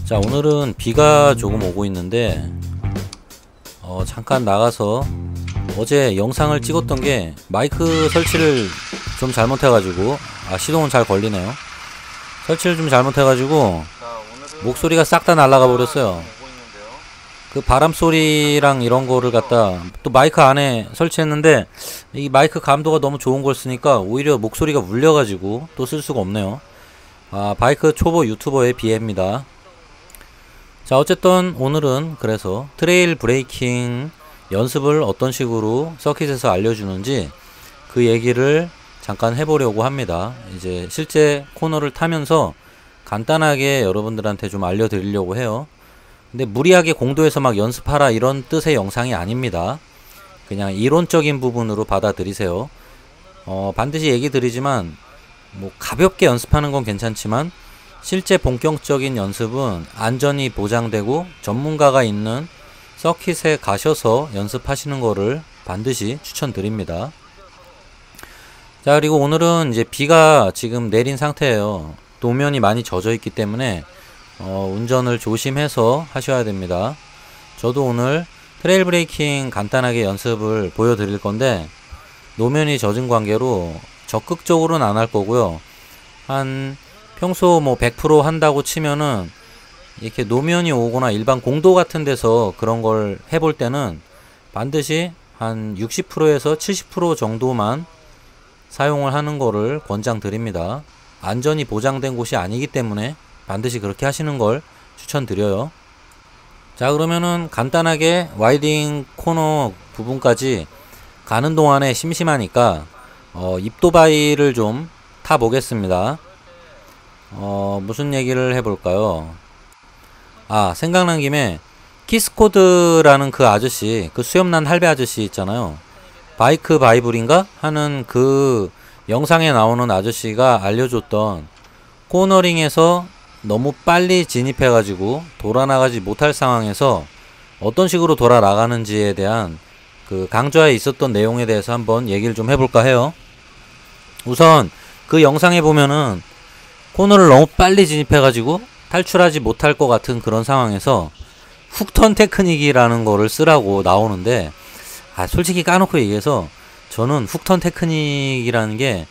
자, 오늘은 비가 조금 오고 있는데 잠깐 나가서 어제 영상을 찍었던 게 마이크 설치를 좀 잘못해가지고 시동은 잘 걸리네요. 설치를 좀 잘못해가지고 목소리가 싹 다 날아가 버렸어요. 그 바람소리랑 이런 거를 갖다 또 마이크 안에 설치했는데 이 마이크 감도가 너무 좋은 걸 쓰니까 오히려 목소리가 울려가지고 또 쓸 수가 없네요. 바이크 초보 유튜버의 비애입니다. 자, 어쨌든 오늘은 그래서 트레일 브레이킹 연습을 어떤 식으로 서킷에서 알려주는지 그 얘기를 잠깐 해보려고 합니다. 이제 실제 코너를 타면서 간단하게 여러분들한테 좀 알려드리려고 해요. 근데 무리하게 공도에서 막 연습하라 이런 뜻의 영상이 아닙니다. 그냥 이론적인 부분으로 받아들이세요. 반드시 얘기 드리지만 뭐 가볍게 연습하는 건 괜찮지만 실제 본격적인 연습은 안전이 보장되고 전문가가 있는 서킷에 가셔서 연습하시는 거를 반드시 추천드립니다. 자, 그리고 오늘은 이제 비가 지금 내린 상태예요. 도면이 많이 젖어 있기 때문에 운전을 조심해서 하셔야 됩니다. 저도 오늘 트레일 브레이킹 간단하게 연습을 보여드릴 건데 노면이 젖은 관계로 적극적으로는 안 할 거고요. 한 평소 뭐 100% 한다고 치면은 이렇게 노면이 오거나 일반 공도 같은 데서 그런 걸 해볼 때는 반드시 한 60%에서 70% 정도만 사용을 하는 거를 권장드립니다. 안전이 보장된 곳이 아니기 때문에 반드시 그렇게 하시는 걸 추천드려요. 자, 그러면은 간단하게 와이딩 코너 부분까지 가는 동안에 심심하니까 입도바이를 좀 타보겠습니다. 무슨 얘기를 해볼까요? 생각난 김에 키스코드라는 그 아저씨, 그 수염난 할배 아저씨 있잖아요. 바이크 바이블인가? 하는 그 영상에 나오는 아저씨가 알려줬던 코너링에서 너무 빨리 진입해가지고 돌아나가지 못할 상황에서 어떤 식으로 돌아나가는지에 대한 그 강좌에 있었던 내용에 대해서 한번 얘기를 좀 해볼까 해요. 우선 그 영상에 보면은 코너를 너무 빨리 진입해가지고 탈출하지 못할 것 같은 그런 상황에서 훅턴 테크닉이라는 거를 쓰라고 나오는데 솔직히 까놓고 얘기해서 저는 훅턴 테크닉이라는 게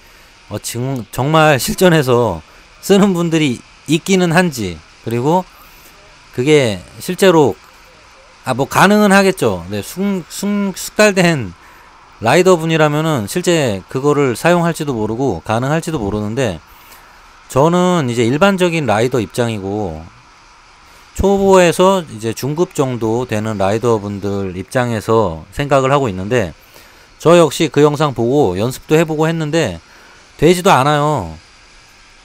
정말 실전에서 쓰는 분들이 있기는 한지, 그리고 그게 실제로 뭐 가능은 하겠죠. 네, 숙달된 라이더 분이라면은 실제 그거를 사용할지도 모르고 가능할지도 모르는데 저는 이제 일반적인 라이더 입장이고 초보에서 이제 중급 정도 되는 라이더 분들 입장에서 생각을 하고 있는데 저 역시 그 영상 보고 연습도 해보고 했는데 되지도 않아요.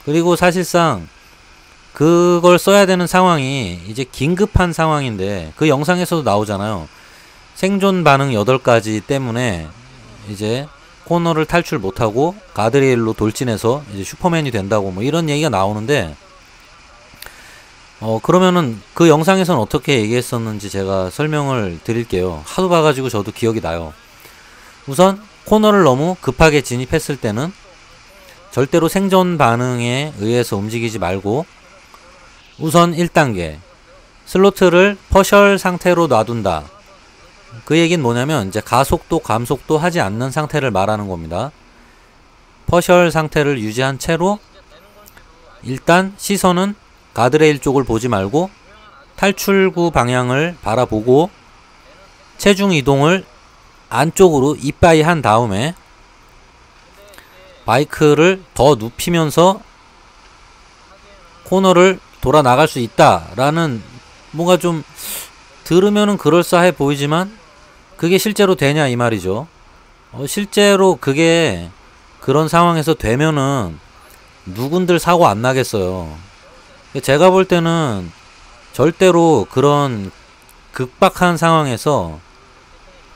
그리고 사실상 그걸 써야 되는 상황이 이제 긴급한 상황인데 그 영상에서도 나오잖아요. 생존 반응 8가지 때문에 이제 코너를 탈출 못하고 가드레일로 돌진해서 이제 슈퍼맨이 된다고 뭐 이런 얘기가 나오는데 그러면은 그 영상에서는 어떻게 얘기했었는지 제가 설명을 드릴게요. 하도 봐가지고 저도 기억이 나요. 우선 코너를 너무 급하게 진입했을 때는 절대로 생존 반응에 의해서 움직이지 말고 우선 1단계 슬로틀을 퍼셜 상태로 놔둔다. 그 얘기는 뭐냐면 이제 가속도 감속도 하지 않는 상태를 말하는 겁니다. 퍼셜 상태를 유지한 채로 일단 시선은 가드레일 쪽을 보지 말고 탈출구 방향을 바라보고 체중 이동을 안쪽으로 이빠이 한 다음에 바이크를 더 눕히면서 코너를 돌아 나갈 수 있다라는 뭔가 좀 들으면은 그럴싸해 보이지만 그게 실제로 되냐 이 말이죠. 실제로 그게 그런 상황에서 되면은 누군들 사고 안 나겠어요. 제가 볼 때는 절대로 그런 급박한 상황에서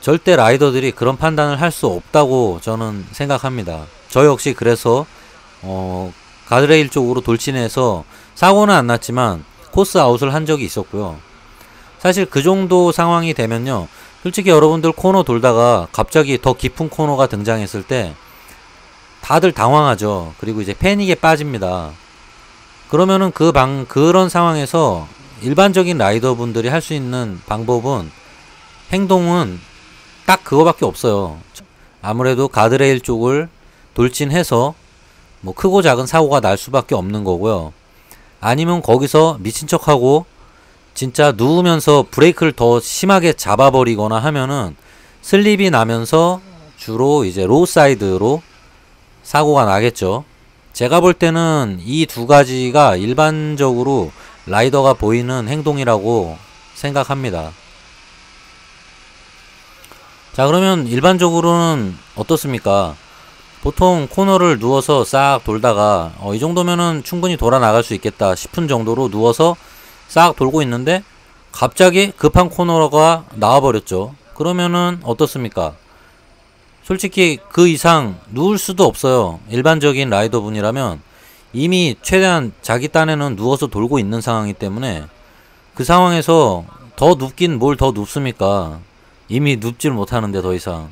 절대 라이더들이 그런 판단을 할 수 없다고 저는 생각합니다. 저 역시 그래서 가드레일 쪽으로 돌진해서 사고는 안 났지만 코스 아웃을 한 적이 있었고요. 사실 그 정도 상황이 되면요, 솔직히 여러분들 코너 돌다가 갑자기 더 깊은 코너가 등장했을 때 다들 당황하죠. 그리고 이제 패닉에 빠집니다. 그러면은 그런 상황에서 일반적인 라이더분들이 할 수 있는 방법은, 행동은 딱 그거밖에 없어요. 아무래도 가드레일 쪽을 돌진해서 뭐 크고 작은 사고가 날 수밖에 없는 거고요. 아니면 거기서 미친 척하고 진짜 누우면서 브레이크를 더 심하게 잡아버리거나 하면은 슬립이 나면서 주로 이제 로우 사이드로 사고가 나겠죠. 제가 볼 때는 이 두 가지가 일반적으로 라이더가 보이는 행동이라고 생각합니다. 자, 그러면 일반적으로는 어떻습니까? 보통 코너를 누워서 싹 돌다가 이 정도면은 충분히 돌아 나갈 수 있겠다 싶은 정도로 누워서 싹 돌고 있는데 갑자기 급한 코너가 나와버렸죠. 그러면은 어떻습니까? 솔직히 그 이상 누울 수도 없어요. 일반적인 라이더 분이라면 이미 최대한 자기 딴에는 누워서 돌고 있는 상황이기 때문에 그 상황에서 더 눕긴 뭘 더 눕습니까? 이미 눕질 못하는데 더 이상.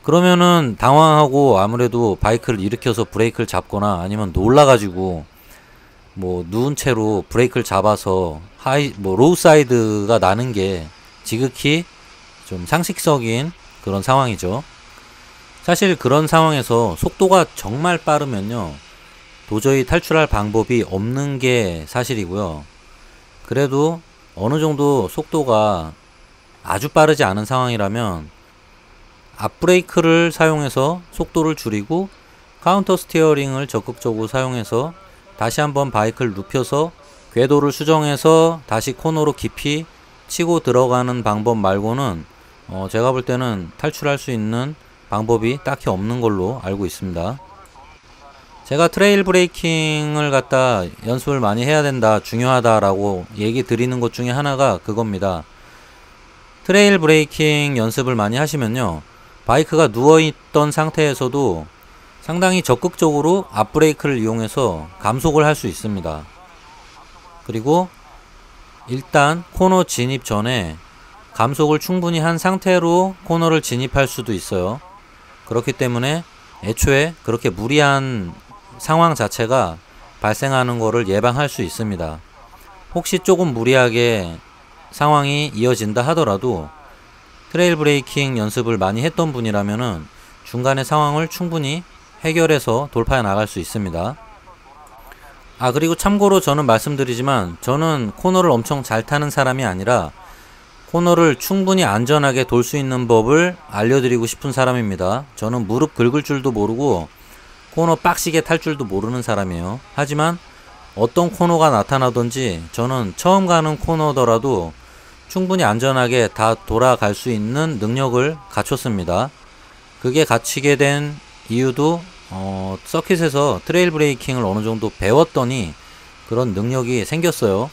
그러면은 당황하고 아무래도 바이크를 일으켜서 브레이크를 잡거나 아니면 놀라가지고 뭐 누운 채로 브레이크를 잡아서 로우 사이드가 나는 게 지극히 좀 상식적인 그런 상황이죠. 사실 그런 상황에서 속도가 정말 빠르면요, 도저히 탈출할 방법이 없는 게 사실이고요. 그래도 어느 정도 속도가 아주 빠르지 않은 상황이라면 앞브레이크를 사용해서 속도를 줄이고 카운터 스티어링을 적극적으로 사용해서 다시 한번 바이크를 눕혀서 궤도를 수정해서 다시 코너로 깊이 치고 들어가는 방법 말고는 제가 볼 때는 탈출할 수 있는 방법이 딱히 없는 걸로 알고 있습니다. 제가 트레일 브레이킹을 갖다 연습을 많이 해야 된다, 중요하다라고 얘기 드리는 것 중에 하나가 그겁니다. 트레일 브레이킹 연습을 많이 하시면요, 바이크가 누워있던 상태에서도 상당히 적극적으로 앞브레이크를 이용해서 감속을 할 수 있습니다. 그리고 일단 코너 진입 전에 감속을 충분히 한 상태로 코너를 진입할 수도 있어요. 그렇기 때문에 애초에 그렇게 무리한 상황 자체가 발생하는 것을 예방할 수 있습니다. 혹시 조금 무리하게 상황이 이어진다 하더라도 트레일 브레이킹 연습을 많이 했던 분이라면은 중간에 상황을 충분히 해결해서 돌파해 나갈 수 있습니다. 그리고 참고로 저는 말씀드리지만, 저는 코너를 엄청 잘 타는 사람이 아니라 코너를 충분히 안전하게 돌 수 있는 법을 알려드리고 싶은 사람입니다. 저는 무릎 긁을 줄도 모르고 코너 빡시게 탈 줄도 모르는 사람이에요. 하지만 어떤 코너가 나타나든지 저는 처음 가는 코너더라도 충분히 안전하게 다 돌아갈 수 있는 능력을 갖췄습니다. 그게 갖추게 된 이유도 서킷에서 트레일 브레이킹을 어느 정도 배웠더니 그런 능력이 생겼어요.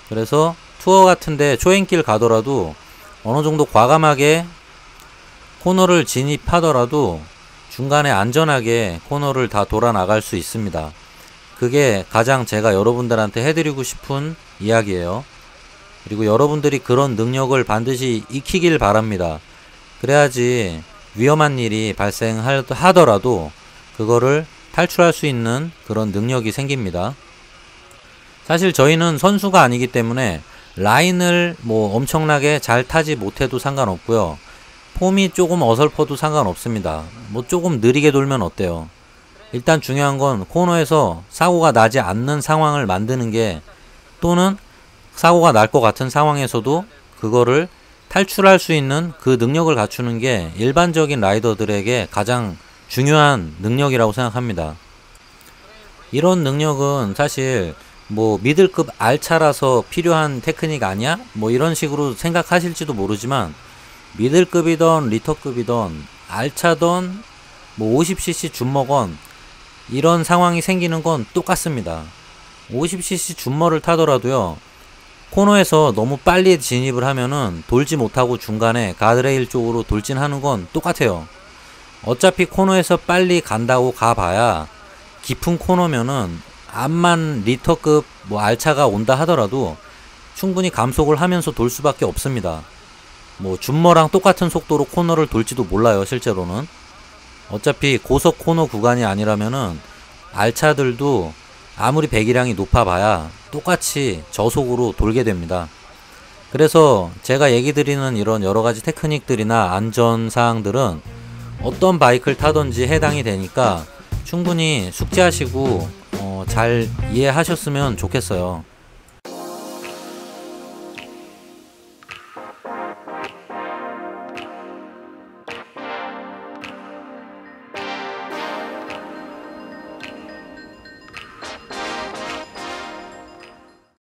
그래서 투어 같은데 초행길 가더라도 어느 정도 과감하게 코너를 진입하더라도 중간에 안전하게 코너를 다 돌아 나갈 수 있습니다. 그게 가장 제가 여러분들한테 해드리고 싶은 이야기예요. 그리고 여러분들이 그런 능력을 반드시 익히길 바랍니다. 그래야지 위험한 일이 발생하더라도 그거를 탈출할 수 있는 그런 능력이 생깁니다. 사실 저희는 선수가 아니기 때문에 라인을 뭐 엄청나게 잘 타지 못해도 상관없고요. 폼이 조금 어설퍼도 상관없습니다. 뭐 조금 느리게 돌면 어때요? 일단 중요한 건 코너에서 사고가 나지 않는 상황을 만드는 게, 또는 사고가 날 것 같은 상황에서도 그거를 탈출할 수 있는 그 능력을 갖추는 게 일반적인 라이더들에게 가장 중요한 능력이라고 생각합니다. 이런 능력은 사실 뭐 미들급 알차라서 필요한 테크닉 아니야? 뭐 이런 식으로 생각하실지도 모르지만, 미들급이던 리터급이던 알차던 뭐 50cc 준머건 이런 상황이 생기는 건 똑같습니다. 50cc 준머를 타더라도요, 코너에서 너무 빨리 진입을 하면은 돌지 못하고 중간에 가드레일 쪽으로 돌진하는 건 똑같아요. 어차피 코너에서 빨리 간다고 가봐야 깊은 코너면은 암만 리터급 뭐 알차가 온다 하더라도 충분히 감속을 하면서 돌 수밖에 없습니다. 뭐 준머랑 똑같은 속도로 코너를 돌지도 몰라요, 실제로는. 어차피 고속 코너 구간이 아니라면은 알차들도 아무리 배기량이 높아봐야 똑같이 저속으로 돌게 됩니다. 그래서 제가 얘기 드리는 이런 여러가지 테크닉들이나 안전사항들은 어떤 바이크를 타든지 해당이 되니까 충분히 숙지하시고 잘 이해하셨으면 좋겠어요.